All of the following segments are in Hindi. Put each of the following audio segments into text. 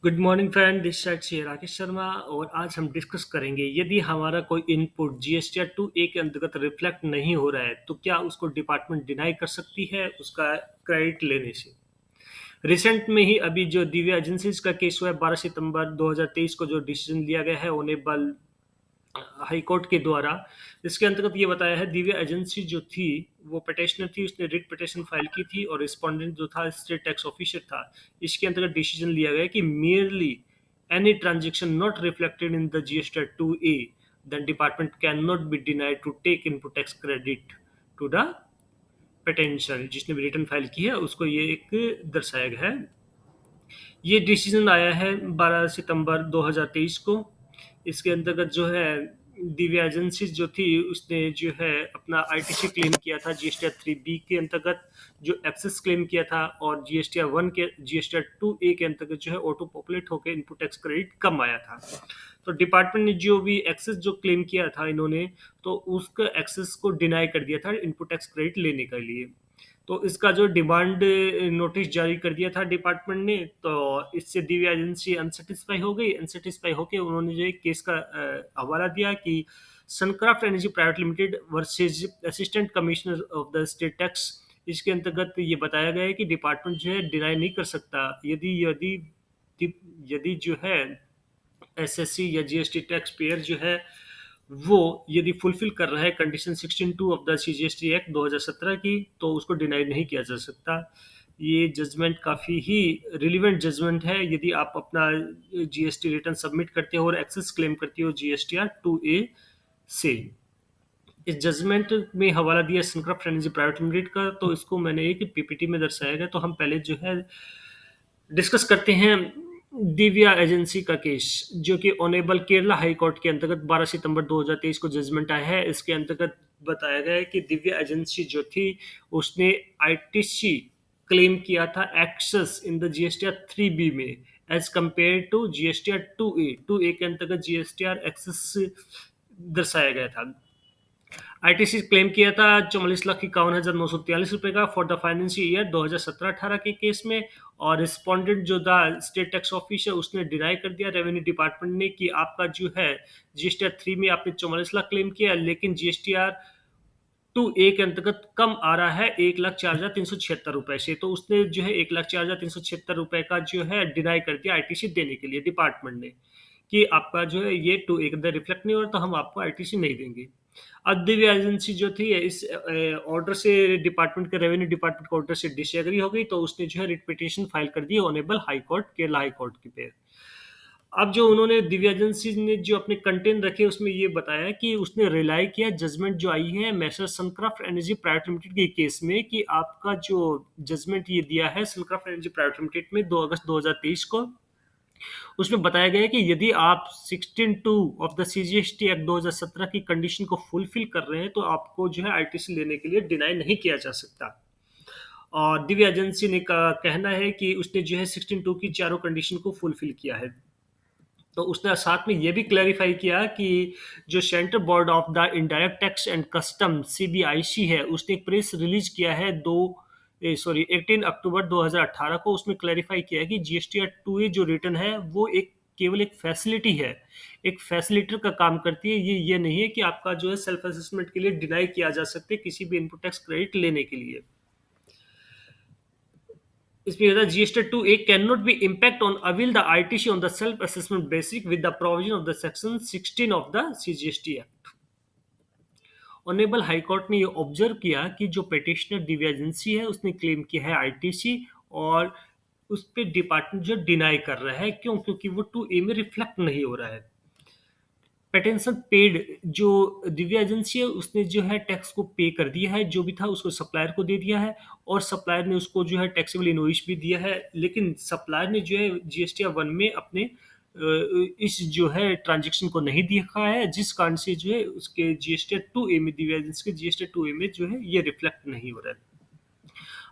Good morning friend, this side से राकेश शर्मा। और आज हम डिस्कस करेंगे, यदि हमारा कोई इनपुट जीएसटीआर 2A के अंतर्गत रिफ्लेक्ट नहीं हो रहा है तो क्या उसको डिपार्टमेंट डिनाई कर सकती है उसका क्रेडिट लेने से। रिसेंट में ही अभी जो दिव्या एजेंसीज का केस हुआ है, 12 सितंबर 2023 को जो डिसीजन लिया गया है ऑनेबल हाई कोर्ट के द्वारा, इसके अंतर्गत ये बताया है दिव्या एजेंसी जो थी वो पिटिशनर थी, उसने रिट पिटिशन फाइल की थी और रिस्पोंडेंट जो था स्टेट टैक्स ऑफिसर था। इसके अंतर्गत डिसीजन लिया गया कि merely any transaction not reflected in the GST 2A, then department cannot be denied to take input tax credit to the petitioner। जिसने भी रिटर्न फाइल की है उसको ये एक दर्शाया गया है। ये डिसीजन आया है 12 सितंबर 2023 को। इसके अंतर्गत जो है दिव्या एजेंसी जो थी उसने जो है अपना आईटीसी क्लेम किया था जीएसटीआर 3B के अंतर्गत, जो एक्सेस क्लेम किया था, और जीएसटीआर 2A के अंतर्गत जो है ऑटो पॉपुलेट होकर इनपुट टैक्स क्रेडिट कम आया था। तो डिपार्टमेंट ने जो भी एक्सेस जो क्लेम किया था इन्होंने, तो उसका एक्सेस को डिनाई कर दिया था इनपुट टैक्स क्रेडिट लेने के लिए। तो इसका जो डिमांड नोटिस जारी कर दिया था डिपार्टमेंट ने, तो इससे दिव्या एजेंसी अनसेटिस्फाई हो गई। अनसेटिस्फाई होकर उन्होंने जो एक केस का हवाला दिया कि Suncraft energy private limited versus assistant commissioner of the state tax. इसके अंतर्गत ये बताया गया है कि डिपार्टमेंट जो है डिनाई नहीं कर सकता यदि यदि यदि जो है एसएससी या जीएसटी टैक्स पेयर जो है वो यदि फुलफिल कर रहा है condition 16(2) of the CGST act 2017 की, तो उसको डिनाई नहीं किया जा सकता। ये जजमेंट काफ़ी ही रिलीवेंट जजमेंट है। यदि आप अपना जीएसटी रिटर्न सबमिट करते हो और एक्सेस क्लेम करते हो जीएसटीआर 2A से। इस जजमेंट में हवाला दिया सनक्राफ्ट एनर्जी प्राइवेट लिमिटेड का, तो इसको मैंने एक पीपीटी में दर्शाया गया। तो हम पहले जो है डिस्कस करते हैं दिव्या एजेंसी का केस, जो कि ऑनेबल केरला हाई कोर्ट के अंतर्गत 12 सितंबर 2023 को जजमेंट आया है। इसके अंतर्गत बताया गया है कि दिव्या एजेंसी जो थी उसने आईटीसी क्लेम किया था access in the GSTR 3B में as compare to GSTR 2A के अंतर्गत जीएसटीआर एक्सेस दर्शाया गया था। आईटीसी क्लेम किया था 44,51,943 रुपए का फॉर द फाइनेंशियल ईयर 2017-18 के केस में। और रिस्पोंडेंट जो था स्टेट टैक्स ऑफिस है उसने डिनाई कर दिया रेवेन्यू डिपार्टमेंट ने कि आपका जो है जीएसटीआर 3 में आपने 44 लाख क्लेम किया, लेकिन जीएसटीआर 2A के अंतर्गत कम आ रहा है 1,04,376 रुपए से। तो उसने जो है 1,04,376 रुपए का जो है डिनाई कर दिया आईटीसी देने के लिए डिपार्टमेंट ने, कि आपका जो है ये 2A के अंदर रिफ्लेक्ट नहीं हो रहा, तो हम आपको आईटीसी नहीं देंगे। अब दिव्या एजेंसी जो थी इस ऑर्डर से डिपार्टमेंट के रेवेन्यू डिपार्टमेंट के ऑर्डर से डिसएग्री हो गई, तो उसने जो है रिट पिटीशन फाइल कर दी honourable high court Kerala high court की पे। अब जो उन्होंने दिव्या एजेंसी ने जो अपने कंटेंट रखे उसमें ये बताया कि उसने रिलाई किया जजमेंट जो आई है मैसर सनक्राफ्ट एनर्जी प्राइवेट लिमिटेड के केस में, कि आपका जो जजमेंट ये दिया है सनक्राफ्ट एनर्जी प्राइवेट लिमिटेड में 2 अगस्त 2023 को, उसमें बताया गया है कि यदि आप 16(2) ऑफ द सीजीएसटी एक्ट 2017 की कंडीशन को फुलफिल कर रहे हैं तो आपको जो है आईटीसी लेने के लिए डिनाई नहीं किया जा सकता। और दिव्या एजेंसी ने का कहना है कि उसने जो है 16(2) की चारों कंडीशन को फुलफिल किया है। तो उसने साथ में ये भी क्लैरिफाई किया कि जो central board of the indirect tax and custom CBIC है, उसने एक प्रेस रिलीज किया है 18 अक्टूबर 2018 को। उसमें क्लैरिफाई किया है कि जीएसटीआर 2A जो रिटर्न है वो एक केवल एक फैसिलिटी है, एक फैसिलिटर का काम करती है। ये नहीं है कि आपका जो है सेल्फ असेसमेंट के लिए डिनाई किया जा सकता है किसी भी इनपुट टैक्स क्रेडिट लेने के लिए। इसमें होता है GST 2A can not be impact on avail the ITC on the self assessment basic with the provision of the section 16 of the CGST act. Honourable high court ने ये ऑब्जर्व किया कि जो पिटिशनर दिव्या एजेंसी है उसने क्लेम किया है आईटीसी, और उस पे डिपार्टमेंट जो डिनाई कर रहा है। क्यों? क्योंकि वो 2A में रिफ्लेक्ट नहीं हो रहा है। पेटेंशन पेड जो दिव्या एजेंसी है उसने जो है टैक्स को पे कर दिया है, जो भी था उसको सप्लायर को दे दिया है, और सप्लायर ने उसको जो है टैक्सेबल इनवॉइस भी दिया है। लेकिन सप्लायर ने जो है जीएसटी 1 में अपने इस जो है ट्रांजेक्शन को नहीं दिखा है, जिस कारण से जो है उसके जीएसटी 2A में दिव्या एजेंसी के जीएसटी 2A में जो है ये रिफ्लेक्ट नहीं हो रहा है।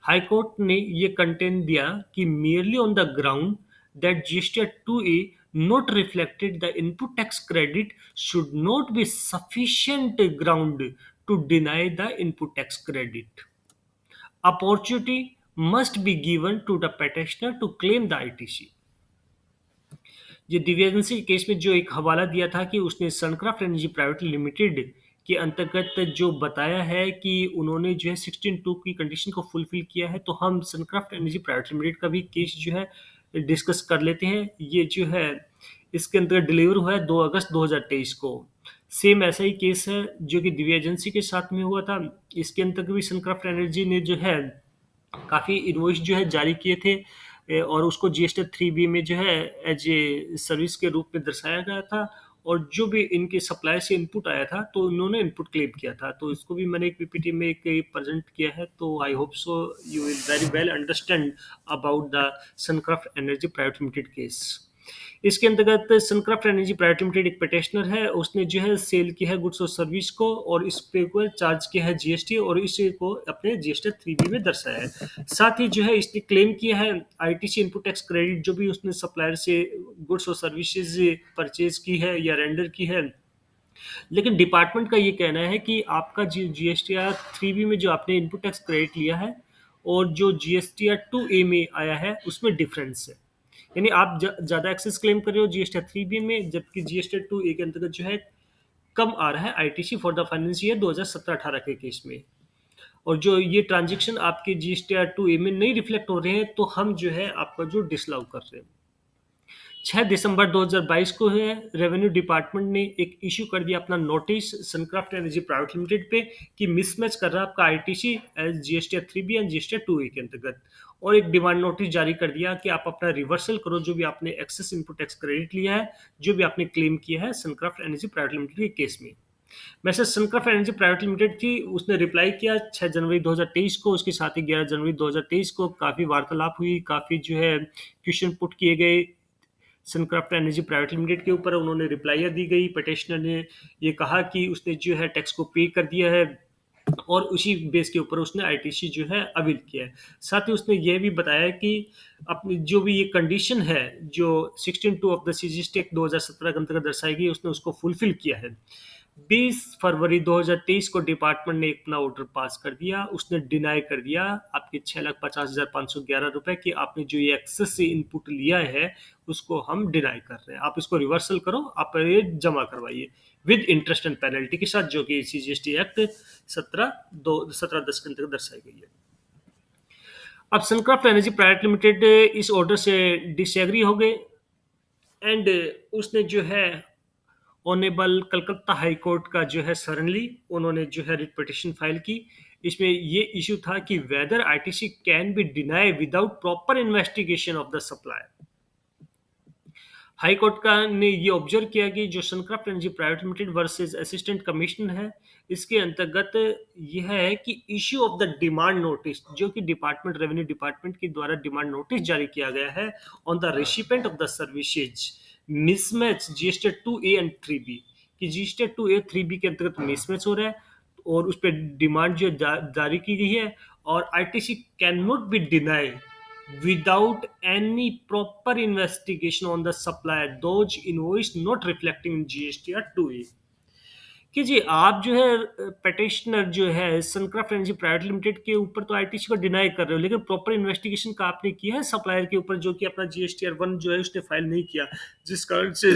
हाई कोर्ट ने ये कंटेंट दिया कि merely on the ground that GST 2A not reflected the input tax credit should not be sufficient ground to deny the input tax credit. Opportunity must be given to the petitioner to claim the ITC. ये दिव्यांशी के केस में जो एक हवाला दिया था कि उसने सनक्राफ्ट एनर्जी प्राइवेट लिमिटेड के अंतर्गत जो बताया है कि उन्होंने जो है 16(2) की कंडीशन को फुलफिल किया है, तो हम सनक्राफ्ट एनर्जी प्राइवेट लिमिटेड का भी केस जो है डिस्कस कर लेते हैं। ये जो है इसके अंतर्गत डिलीवर हुआ है 2 अगस्त 2023 को। सेम ऐसा ही केस है जो कि दिव्या एजेंसी के साथ में हुआ था। इसके अंतर्गत भी सनक्राफ्ट एनर्जी ने जो है काफ़ी इनवॉइस जो है जारी किए थे, और उसको जीएसटी 3B में जो है एज ए सर्विस के रूप में दर्शाया गया था। और जो भी इनके सप्लाई से इनपुट आया था तो उन्होंने इनपुट क्लेम किया था, तो इसको भी मैंने एक पीपीटी में एक प्रेजेंट किया है। तो I hope so you will very well understand about the Suncraft energy private Limited case. इसके अंतर्गत सनक्राफ्ट एनर्जी प्राइवेट लिमिटेड एक पिटिशनर है, उसने जो है सेल किया है गुड्स और सर्विस को, और इस पे को चार्ज किया है जीएसटी, और इसे को अपने जीएसटी 3B में दर्शाया है। साथ ही जो है इसने क्लेम किया है आईटीसी इनपुट टैक्स क्रेडिट, जो भी उसने सप्लायर से गुड्स और सर्विसेज परचेज की है या रेंडर की है। लेकिन डिपार्टमेंट का ये कहना है कि आपका जीएसटीआर 3B में जो आपने इनपुट टैक्स क्रेडिट लिया है और जो जीएसटीआर 2A में आया है उसमें डिफरेंस है। यानी आप ज़्यादा एक्सेस क्लेम कर रहे हो जीएसटीआर 3B में, जबकि जीएसटीआर 2A के अंतर्गत जो है कम आ रहा है ITC for the financial year 2017-18 के केस में। और जो ये ट्रांजेक्शन आपके जीएसटीआर 2A में नहीं रिफ्लेक्ट हो रहे हैं, तो हम जो है आपका जो डिसलाउ कर रहे हैं। 6 दिसंबर 2022 को है रेवेन्यू डिपार्टमेंट ने एक इशू कर दिया अपना notice Suncraft energy private Limited पे कि मिसमैच कर रहा है आपका ITC as GST 3B and GST 2A के अंतर्गत, और एक डिमांड नोटिस जारी कर दिया कि आप अपना रिवर्सल करो जो भी आपने एक्सेस इनपुट टैक्स क्रेडिट लिया है, जो भी आपने क्लेम किया है सनक्राफ्ट एनर्जी प्राइवेट लिमिटेड के केस में। मैसेज सनक्राफ्ट एनर्जी प्राइवेट लिमिटेड थी, उसने रिप्लाई किया 6 जनवरी 2023 को, उसके साथ ही 11 जनवरी 2023 को काफ़ी वार्तालाप हुई, काफ़ी जो है क्वेश्चन पुट किए गए सनक्राफ्ट एनर्जी प्राइवेट लिमिटेड के ऊपर, उन्होंने रिप्लाइयाँ दी गई। पिटिशनर ने ये कहा कि उसने जो है टैक्स को पे कर दिया है, और उसी बेस के ऊपर उसने आईटीसी जो है अवील किया है। साथ ही उसने ये भी बताया कि अपनी जो भी ये कंडीशन है जो 16(2) ऑफ द सीजीएसटी एक्ट 2017 के अंतर्गत दर्शाई गई, उसने उसको फुलफिल किया है। 20 फरवरी 2023 को डिपार्टमेंट ने अपना ऑर्डर पास कर दिया, उसने डिनाई कर दिया आपके 6,50,511 रुपए की आपने जो ये एक्सेस से इनपुट लिया है उसको हम डिनाई कर रहे हैं, आप इसको रिवर्सल करो, आप ये जमा करवाइए विद इंटरेस्ट एंड पेनल्टी के साथ, जो कि सीजीएसटी एक्ट 17(2) 17(10) के अंतर्गत दर्शाई गई है। अब सनक्राफ्ट एनर्जी प्राइवेट लिमिटेड इस ऑर्डर से डिसएग्री हो गए, एंड उसने जो है ऑनेबल कलकत्ता हाई कोर्ट का जो है सरनली उन्होंने जो है रिट पिटिशन फाइल की। इसमें ये इशू था कि whether ITC can be deny without proper investigation of the supply. High court का ने ये ऑब्जर्व किया कि जो Suncraft energy private Limited versus assistant commissioner है, इसके अंतर्गत यह है कि issue of the demand notice, जो कि डिपार्टमेंट रेवेन्यू डिपार्टमेंट के द्वारा डिमांड नोटिस जारी किया गया है on the recipient of the services mismatch GST 2A and 3B, कि जीएसटी 2A 3B के अंतर्गत मिसमैच हो रहा है, और उस पर डिमांड जो जारी की गई है, और ITC can not B deny without any proper investigation on the supplier those invoice not reflecting in GST or 2A। कि जी आप जो है पिटिशनर जो है सनक्राफ्ट एनर्जी प्राइवेट लिमिटेड के ऊपर तो आईटीसी को डिनाई कर रहे हो, लेकिन प्रॉपर इन्वेस्टिगेशन का आपने किया है सप्लायर के ऊपर जो कि अपना जीएसटीआर 1 जो है उसने फाइल नहीं किया, जिस कारण से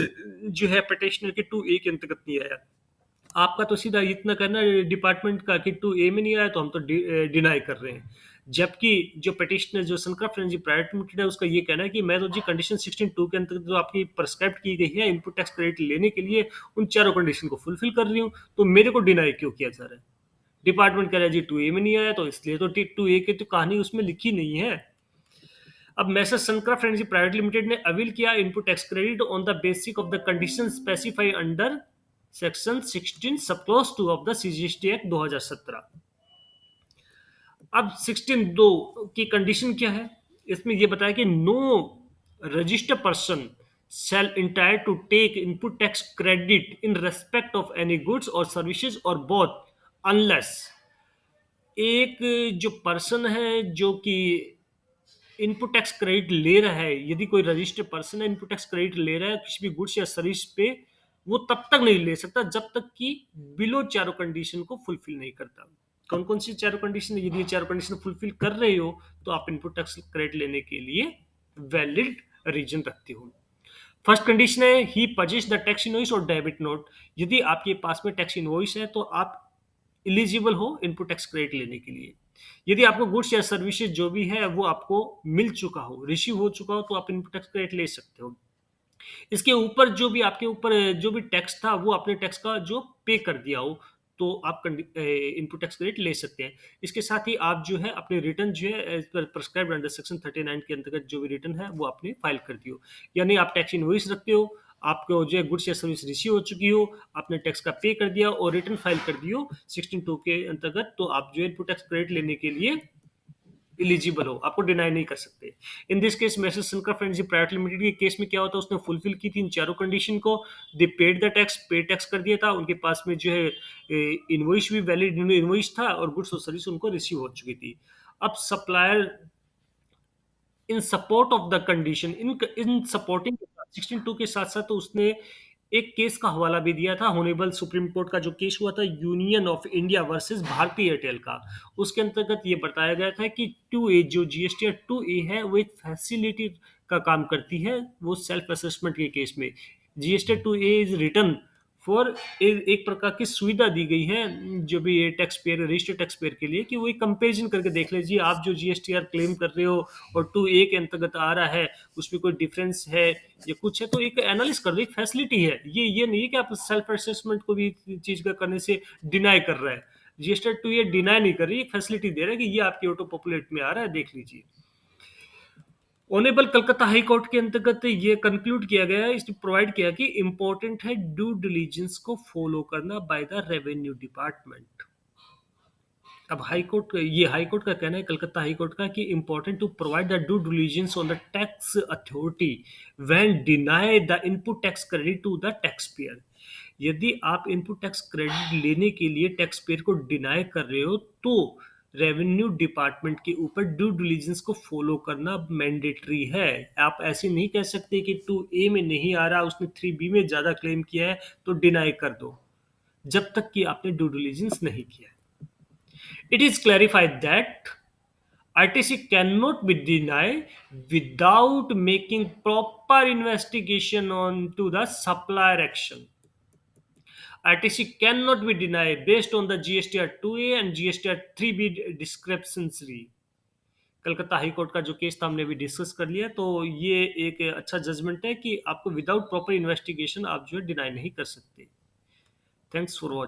जो है पिटिशनर के 2A के अंतर्गत नहीं आया। आपका तो सीधा इतना करना डिपार्टमेंट का कि 2A में नहीं आया तो हम तो डिनाई कर रहे हैं, जबकि जो पिटिशनर जो सनक्राफ्ट एनर्जी प्राइवेट लिमिटेड है उसका ये कहना है कि मैं तो जी कंडीशन 16(2) के अंतर्गत जो आपकी प्रिस्क्राइब की गई है इनपुट टैक्स क्रेडिट लेने के लिए उन चारों कंडीशन को फुलफिल कर रही हूँ, तो मेरे को डिनाई क्यों किया जा रहा है। डिपार्टमेंट कह रहा है जी 2A में नहीं आया, तो इसलिए तो 2A की तो कहानी उसमें लिखी नहीं है। अब मैसेज सनक्राफ्ट एनर्जी प्राइवेट लिमिटेड ने अवील किया input tax credit on the basic of the condition specified under section 16 sub clause 2 of the CGST act 2017। अब 16(2) की कंडीशन क्या है, इसमें यह बताया कि no registered person shall entitled to take input tax credit in respect of any goods or services or both unless एक जो पर्सन है जो कि इनपुट टैक्स क्रेडिट ले रहा है, यदि कोई रजिस्टर्ड पर्सन है इनपुट टैक्स क्रेडिट ले रहा है किसी भी गुड्स या सर्विस पे, वो तब तक नहीं ले सकता जब तक कि बिलो चारों कंडीशन को फुलफिल नहीं करता। कौन कौन सी चारों कंडीशन है, यदि ये चारों कंडीशन फुलफिल कर रहे हो तो आप इनपुट टैक्स क्रेडिट लेने के लिए वैलिड रीजन रखते हो। फर्स्ट कंडीशन है ही पजेस द टैक्स इनवॉइस और डेबिट नोट। यदि आपके पास में टैक्स इनवॉइस है तो आप एलिजिबल हो इनपुट टैक्स क्रेडिट लेने के लिए। यदि आपको गुड्स या सर्विसेज जो भी है वो आपको मिल चुका हो, रिसीव हो चुका हो, तो आप इनपुट टैक्स क्रेडिट ले सकते हो। इसके ऊपर जो भी आपके ऊपर जो भी टैक्स था वो आपने टैक्स का जो पे कर दिया हो, तो आप इनपुट टैक्स क्रेडिट ले सकते हैं। इसके साथ ही आप जो है अपने रिटर्न जो है as per prescribed under section 39 के अंतर्गत जो भी रिटर्न है वो आपने फाइल कर दियो। यानी आप टैक्स इनवॉइस रखते हो, आपको जो है गुड्स या सर्विस रिसीव हो चुकी हो, आपने टैक्स का पे कर दिया और रिटर्न फाइल कर दियो 16(2) के अंतर्गत, तो आप जो है इनपुट टैक्स क्रेडिट लेने के लिए एलिजिबल हो, आपको डिनाई नहीं कर सकते। In this case messrs Suncraft Friends Private Limited के केस में क्या होता है, उसने फुलफिल की थी इन चारों कंडीशन को। दे पेड द टैक्स, पे टैक्स कर दिया था, उनके पास में जो है इनवॉइस भी वैलिड इनवॉइस था और गुड्स और सर्विस उनको रिसीव हो चुकी थी। अब supplier in support of the condition, in supporting 16(2) के साथ साथ तो उसने एक केस का हवाला भी दिया था, होनेबल सुप्रीम कोर्ट का जो केस हुआ था Union of India versus Bharti Airtel का। उसके अंतर्गत ये बताया गया था कि 2A जो जीएसटी 2A है वो एक फैसिलिटी का काम करती है, वो सेल्फ असेसमेंट के केस में। GST 2A is return for एक प्रकार की सुविधा दी गई है जो भी ये tax payer, registered tax payer के लिए, कि वो एक कंपेरिजन करके देख लीजिए आप जो जीएसटीआर क्लेम कर रहे हो और 2A के अंतर्गत आ रहा है उसमें कोई डिफरेंस है या कुछ है, तो एक एनालिस कर लो, एक फैसिलिटी है ये नहीं है कि आप सेल्फ असेसमेंट को भी चीज का करने से डिनाई कर रहा है। जीएसटी 2A डिनाई नहीं कर रही, एक फैसिलिटी दे रहा है कि ये आपके ऑटो पॉपुलेट में आ रहा है, देख लीजिए। ऑनेबल कलकत्ता हाई कोर्ट के अंतर्गत ये कंक्लूड किया गया है, इसने प्रोवाइड किया कि इंपॉर्टेंट है ड्यू डिलीजेंस को फॉलो करना बाय द रेवेन्यू डिपार्टमेंट। अब हाई कोर्ट का कहना है, कलकत्ता हाई कोर्ट का, कि important to provide the due diligence on the tax authority when deny the input tax credit to the tax payer. यदि आप इनपुट टैक्स क्रेडिट लेने के लिए टैक्स पेयर को डिनाई कर रहे हो तो रेवेन्यू डिपार्टमेंट के ऊपर ड्यू डिलीजेंस को फॉलो करना मैंडेटरी है। आप ऐसे नहीं कह सकते कि 2A में नहीं आ रहा, उसने 3B में ज्यादा क्लेम किया है तो डिनाई कर दो, जब तक कि आपने ड्यू डिलीजेंस नहीं किया है। It is clarified that RTC cannot be denied without making proper investigation onto the supplier action. RTC cannot be denied based on the GSTR 2A and GSTR 3B discrepancy. Calcutta high court का जो केस था हमने भी डिस्कस कर लिया, तो ये एक अच्छा जजमेंट है कि आपको विदाउट प्रॉपर इन्वेस्टिगेशन आप जो है डिनाई नहीं कर सकते। Thanks for watching.